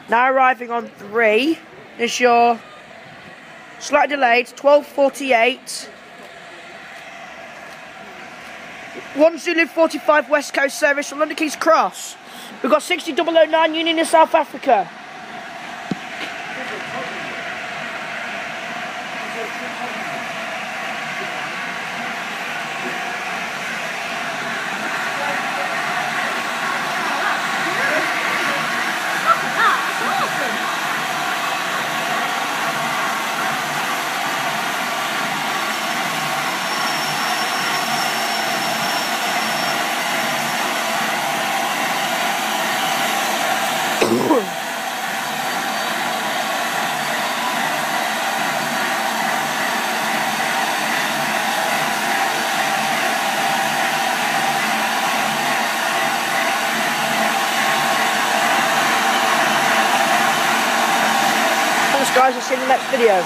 Now arriving on 3 is your slightly delayed 12:48. 1 Zulu 45 West Coast service from London King's Cross. We've got 60009 Union in South Africa. Thanks guys, I'll see you in the next video.